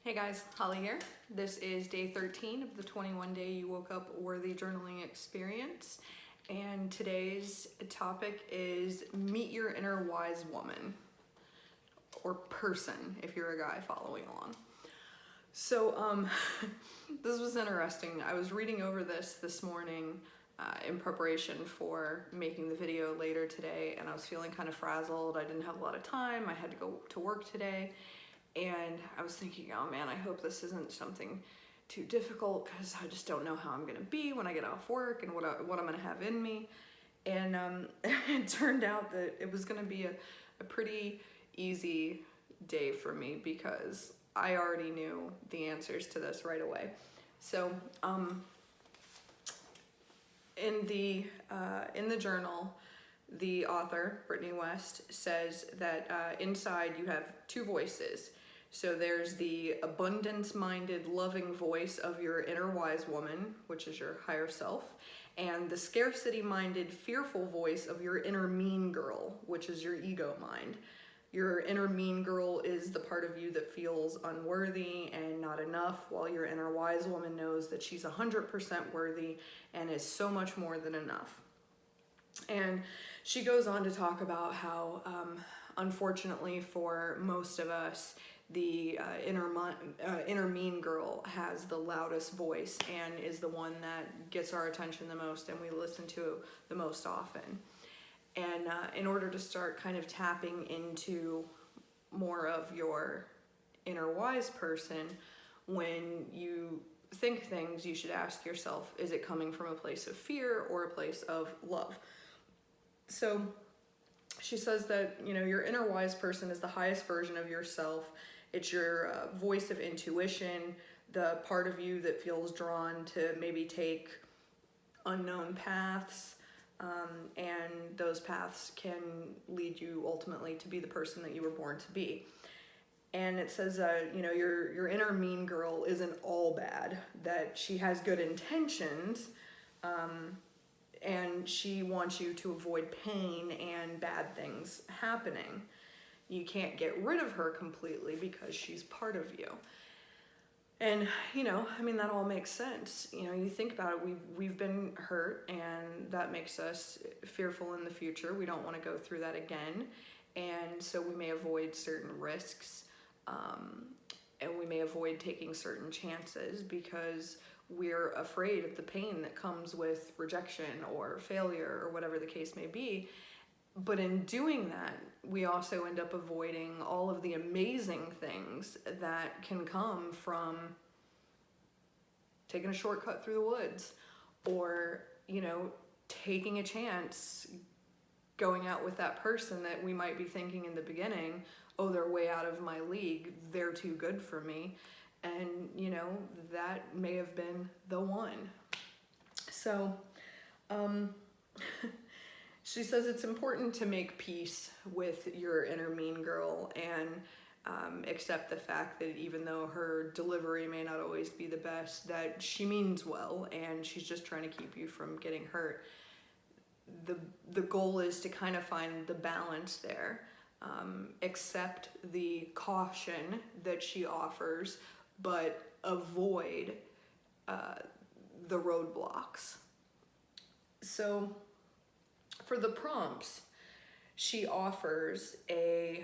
Hey guys, Holly here. This is day 13 of the 21 Day You Woke Up Worthy Journaling Experience. And today's topic is meet your inner wise woman or person if you're a guy following along. So, this was interesting. I was reading over this morning in preparation for making the video later today, and I was feeling kind of frazzled. I didn't have a lot of time. I had to go to work today. And I was thinking, oh man, I hope this isn't something too difficult because I just don't know how I'm gonna be when I get off work and what I'm gonna have in me. And it turned out that it was gonna be a pretty easy day for me because I already knew the answers to this right away. So in the journal, the author, Brittany West, says that inside you have two voices. So there's the abundance-minded, loving voice of your inner wise woman, which is your higher self, and the scarcity-minded, fearful voice of your inner mean girl, which is your ego mind. Your inner mean girl is the part of you that feels unworthy and not enough, while your inner wise woman knows that she's 100% worthy and is so much more than enough. And she goes on to talk about how, unfortunately for most of us, the inner mean girl has the loudest voice and is the one that gets our attention the most and we listen to the most often. And in order to start kind of tapping into more of your inner wise person, when you think things, you should ask yourself, is it coming from a place of fear or a place of love? So she says that, your inner wise person is the highest version of yourself. It's your voice of intuition, the part of you that feels drawn to maybe take unknown paths, and those paths can lead you ultimately to be the person that you were born to be. And it says, your inner mean girl isn't all bad, that she has good intentions, and she wants you to avoid pain and bad things happening. You can't get rid of her completely because she's part of you. And, that all makes sense. You think about it, we've been hurt and that makes us fearful in the future. We don't want to go through that again. And so we may avoid certain risks, and we may avoid taking certain chances because we're afraid of the pain that comes with rejection or failure or whatever the case may be. But in doing that, we also end up avoiding all of the amazing things that can come from taking a shortcut through the woods or, taking a chance, going out with that person that we might be thinking in the beginning, oh, they're way out of my league, they're too good for me. And, that may have been the one. So, she says it's important to make peace with your inner mean girl and accept the fact that even though her delivery may not always be the best, that she means well and she's just trying to keep you from getting hurt. The goal is to kind of find the balance there. Accept the caution that she offers, but avoid the roadblocks. So for the prompts, she offers a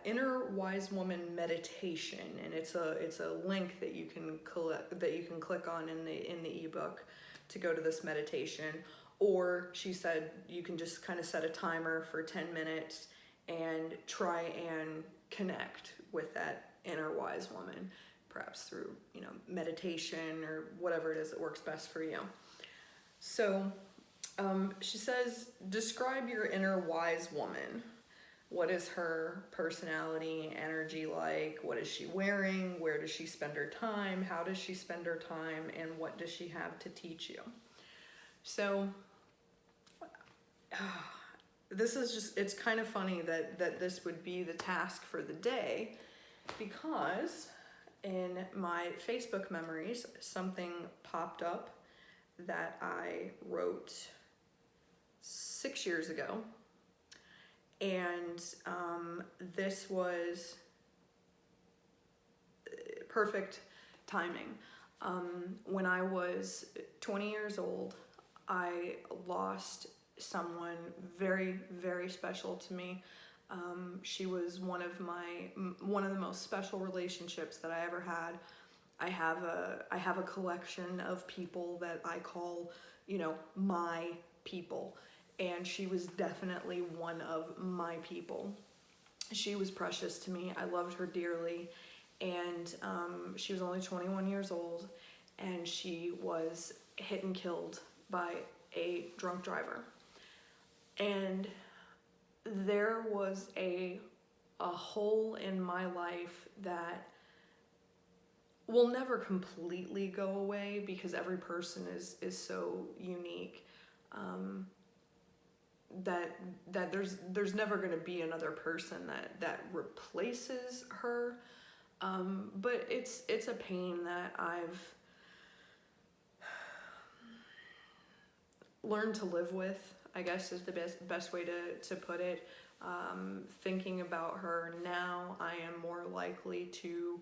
inner wise woman meditation, and it's a link that you can click on in the ebook to go to this meditation. Or she said you can just kind of set a timer for 10 minutes and try and connect with that inner wise woman, perhaps through meditation or whatever it is that works best for you. So she says, describe your inner wise woman. What is her personality, energy like? What is she wearing? Where does she spend her time? How does she spend her time? And what does she have to teach you? So this is just, it's kind of funny that this would be the task for the day, because in my Facebook memories, something popped up that I wrote 6 years ago, and this was perfect timing. When I was 20 years old, I lost someone very, very special to me. She was one of the most special relationships that I ever had. I have a collection of people that I call, my people, and she was definitely one of my people. She was precious to me. I loved her dearly, and she was only 21 years old, and she was hit and killed by a drunk driver. And there was a hole in my life that will never completely go away, because every person is so unique, that there's never going to be another person that replaces her, but it's a pain that I've learned to live with, I guess, is the best way to put it. Thinking about her now, I am more likely to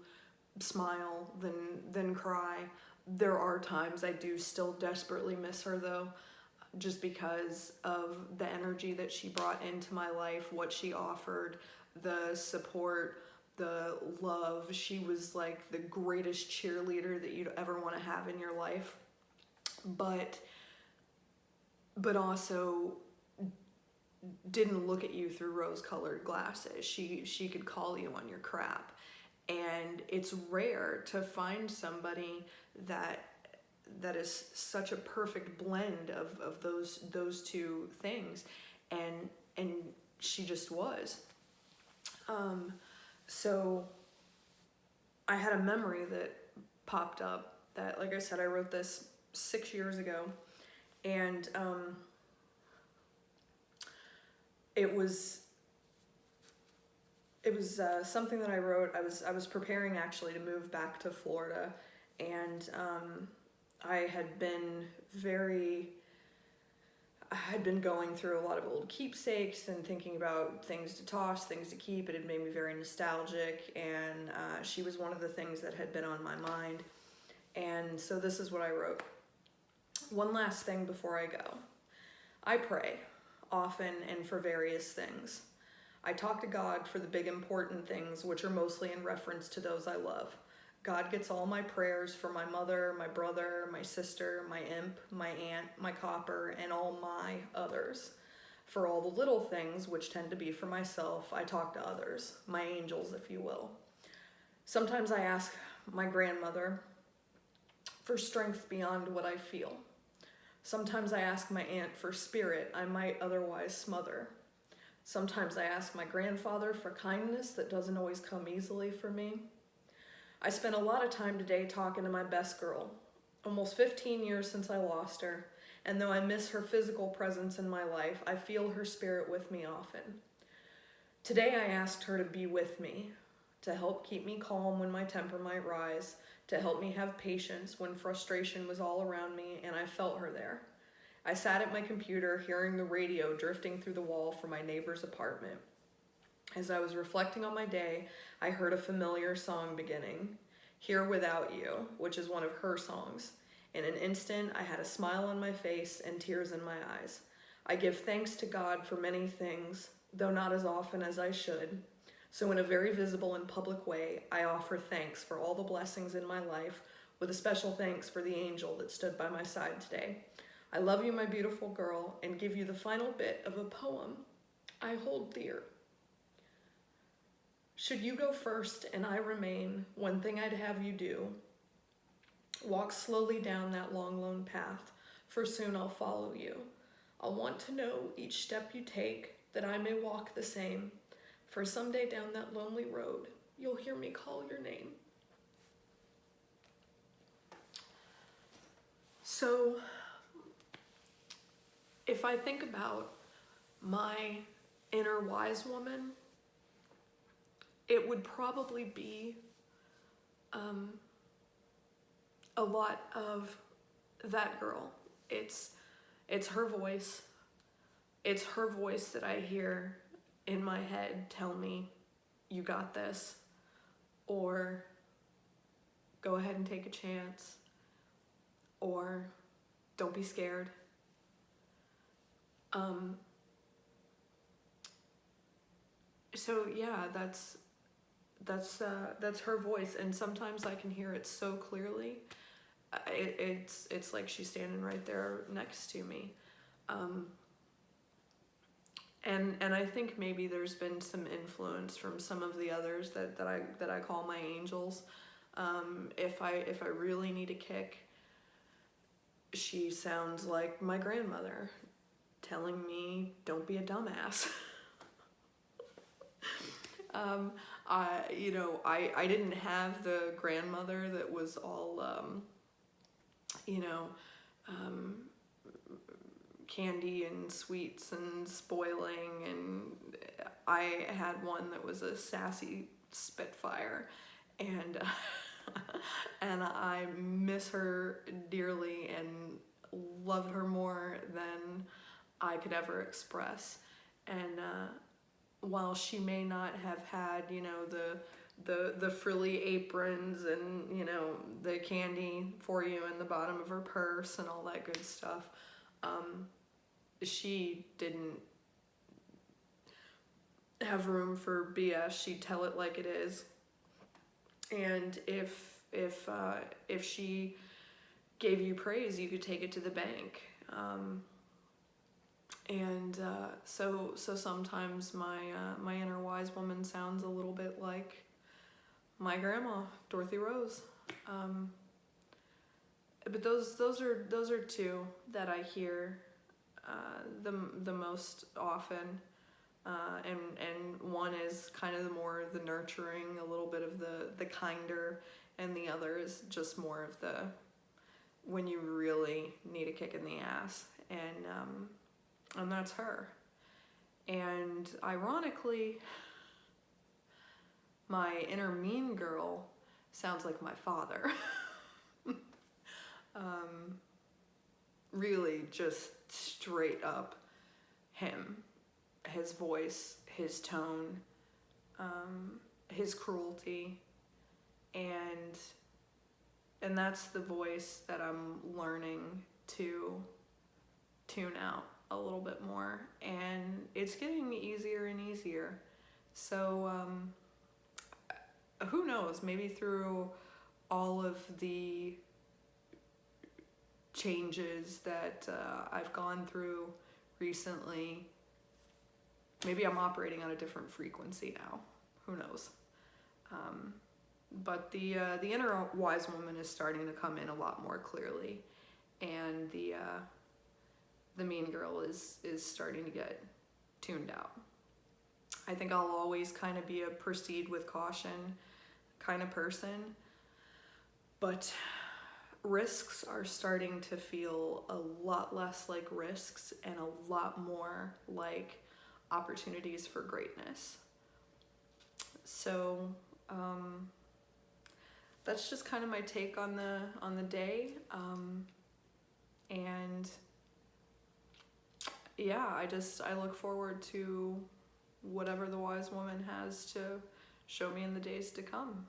smile than cry. There are times I do still desperately miss her, though, just because of the energy that she brought into my life, what she offered, the support, the love. She was like the greatest cheerleader that you'd ever want to have in your life, but also didn't look at you through rose-colored glasses. She could call you on your crap. And it's rare to find somebody that is such a perfect blend of those two things, and she just was. So I had a memory that popped up that, like I said, I wrote this 6 years ago, and it was something that I wrote. I was preparing actually to move back to Florida, and I had been going through a lot of old keepsakes and thinking about things to toss, things to keep. It had made me very nostalgic, and she was one of the things that had been on my mind. And so this is what I wrote. One last thing before I go. I pray often and for various things. I talk to God for the big important things, which are mostly in reference to those I love. God gets all my prayers for my mother, my brother, my sister, my imp, my aunt, my copper, and all my others. For all the little things, which tend to be for myself, I talk to others, my angels, if you will. Sometimes I ask my grandmother for strength beyond what I feel. Sometimes I ask my aunt for spirit I might otherwise smother. Sometimes I ask my grandfather for kindness that doesn't always come easily for me. I spent a lot of time today talking to my best girl. Almost 15 years since I lost her, and though I miss her physical presence in my life, I feel her spirit with me often. Today I asked her to be with me, to help keep me calm when my temper might rise, to help me have patience when frustration was all around me, and I felt her there. I sat at my computer, hearing the radio drifting through the wall from my neighbor's apartment. As I was reflecting on my day, I heard a familiar song beginning, Here Without You, which is one of her songs. In an instant, I had a smile on my face and tears in my eyes. I give thanks to God for many things, though not as often as I should. So in a very visible and public way, I offer thanks for all the blessings in my life, with a special thanks for the angel that stood by my side today. I love you, my beautiful girl, and give you the final bit of a poem I hold dear. Should you go first and I remain, one thing I'd have you do. Walk slowly down that long, lone path, for soon I'll follow you. I'll want to know each step you take, that I may walk the same. For someday down that lonely road, you'll hear me call your name. So, if I think about my inner wise woman, it would probably be a lot of that girl. It's her voice. It's her voice that I hear in my head tell me, you got this, or go ahead and take a chance, or don't be scared. So yeah, that's her voice, and sometimes I can hear it so clearly. It's like she's standing right there next to me. And I think maybe there's been some influence from some of the others that I call my angels. If I really need a kick, she sounds like my grandmother telling me, "Don't be a dumbass." I didn't have the grandmother that was all candy and sweets and spoiling, and I had one that was a sassy spitfire, and and I miss her dearly and loved her more than I could ever express. And while she may not have had, the frilly aprons and, the candy for you in the bottom of her purse and all that good stuff, she didn't have room for BS. She'd tell it like it is. And if she gave you praise, you could take it to the bank. So sometimes my inner wise woman sounds a little bit like my grandma, Dorothy Rose. But those are two that I hear the most often. And one is kind of the nurturing, a little bit of the kinder, and the other is just more of the when you really need a kick in the ass, and that's her. And ironically, my inner mean girl sounds like my father. Really just straight up him. His voice, his tone, his cruelty, and that's the voice that I'm learning to tune out a little bit more, and it's getting easier and easier. So who knows, maybe through all of the changes that I've gone through recently, maybe I'm operating on a different frequency now. Who knows? But the inner wise woman is starting to come in a lot more clearly, and the mean girl is starting to get tuned out. I think I'll always kind of be a proceed with caution kind of person, but risks are starting to feel a lot less like risks and a lot more like opportunities for greatness. So that's just kind of my take on the day, and yeah, I look forward to whatever the wise woman has to show me in the days to come.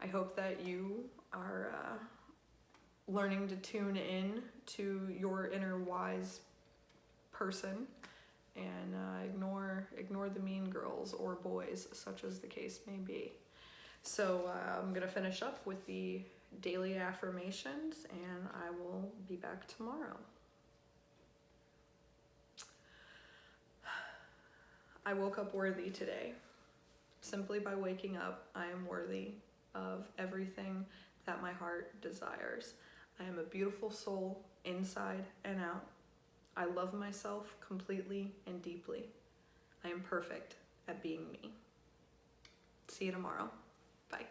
I hope that you are learning to tune in to your inner wise person, and ignore the mean girls or boys, such as the case may be. So I'm gonna finish up with the daily affirmations, and I will be back tomorrow. I woke up worthy today. Simply by waking up, I am worthy of everything that my heart desires. I am a beautiful soul inside and out. I love myself completely and deeply. I am perfect at being me. See you tomorrow. Bye.